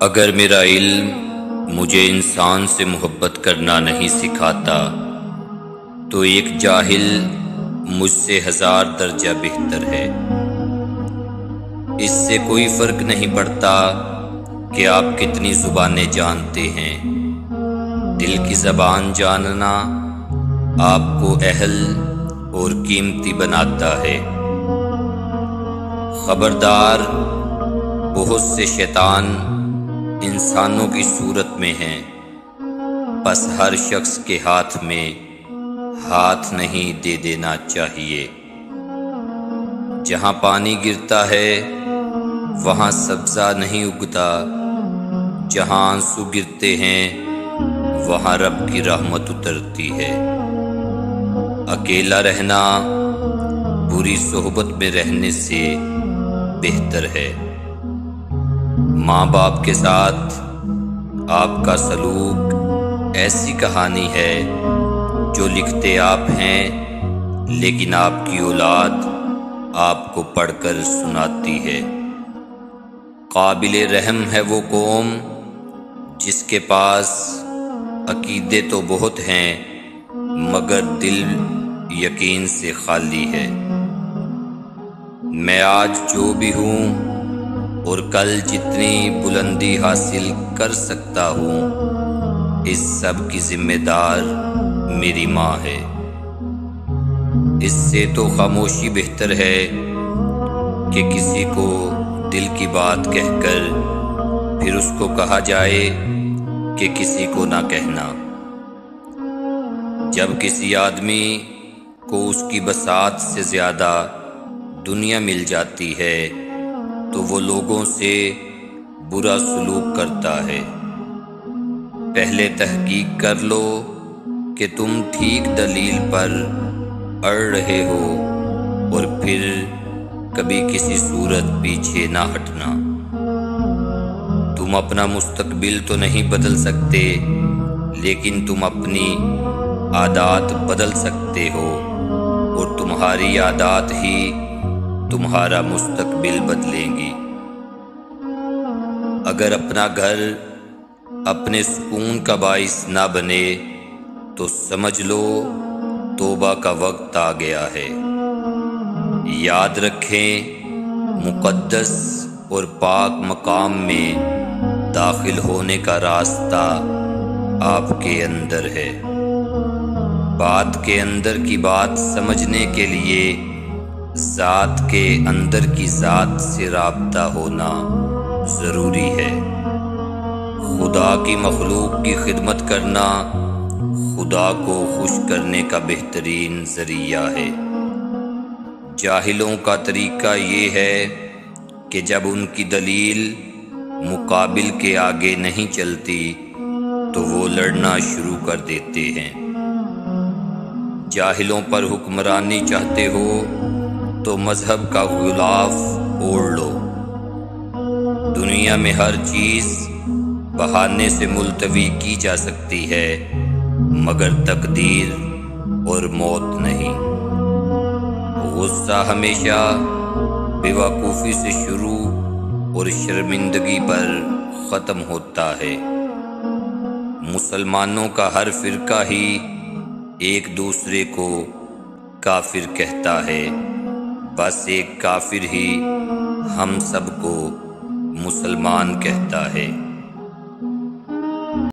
اگر میرا علم مجھے انسان سے محبت کرنا نہیں سکھاتا تو ایک جاہل مجھ سے 1000 درجہ بہتر ہے۔ اس سے کوئی فرق نہیں پڑتا کہ آپ کتنی زبانیں جانتے ہیں، دل کی زبان جاننا آپ کو اہل اور قیمتی بناتا ہے۔ خبردار، بہت سے شیطان انسانوں کی صورت میں ہیں، بس ہر شخص کے ہاتھ میں ہاتھ نہیں دے دینا چاہیے۔ جہاں پانی گرتا ہے وہاں سبزہ نہیں اگتا، جہاں آنسو گرتے ہیں وہاں رب کی رحمت اترتی ہے۔ اکیلا رہنا بری صحبت میں رہنے سے بہتر ہے۔ ماں باپ کے ساتھ آپ کا سلوک ایسی کہانی ہے جو لکھتے آپ ہیں لیکن آپ کی اولاد آپ کو پڑھ کر سناتی ہے۔ قابل رحم ہے وہ قوم جس کے پاس عقیدے تو بہت ہیں مگر دل یقین سے خالی ہے۔ میں آج جو بھی ہوں اور کل جتنی بلندی حاصل کر سکتا ہوں، اس سب کی ذمہ دار میری ماں ہے۔ اس سے تو خاموشی بہتر ہے کہ کسی کو دل کی بات کہہ کر پھر اس کو کہا جائے کہ کسی کو نہ کہنا۔ جب کسی آدمی کو اس کی بساط سے زیادہ دنیا مل جاتی ہے تو وہ لوگوں سے برا سلوک کرتا ہے۔ پہلے تحقیق کر لو کہ تم ٹھیک دلیل پر اڑ رہے ہو اور پھر کبھی کسی صورت پیچھے نہ ہٹنا۔ تم اپنا مستقبل تو نہیں بدل سکتے لیکن تم اپنی عادات بدل سکتے ہو، اور تمہاری عادات ہی تمہارا مستقبل بدلیں گی۔ اگر اپنا گھر اپنے سکون کا باعث نہ بنے تو سمجھ لو توبہ کا وقت آ گیا ہے۔ یاد رکھیں، مقدس اور پاک مقام میں داخل ہونے کا راستہ آپ کے اندر ہے۔ بات کے اندر کی بات سمجھنے کے لیے ذات کے اندر کی ذات سے رابطہ ہونا ضروری ہے۔ خدا کی مخلوق کی خدمت کرنا خدا کو خوش کرنے کا بہترین ذریعہ ہے۔ جاہلوں کا طریقہ یہ ہے کہ جب ان کی دلیل مقابل کے آگے نہیں چلتی تو وہ لڑنا شروع کر دیتے ہیں۔ جاہلوں پر حکمرانی چاہتے ہو تو مذہب کا غلاف اوڑھ لو۔ دنیا میں ہر چیز بہانے سے ملتوی کی جا سکتی ہے مگر تقدیر اور موت نہیں۔ غصہ ہمیشہ بیوقوفی سے شروع اور شرمندگی پر ختم ہوتا ہے۔ مسلمانوں کا ہر فرقہ ہی ایک دوسرے کو کافر کہتا ہے، بس ایک کافر ہی ہم سب کو مسلمان کہتا ہے۔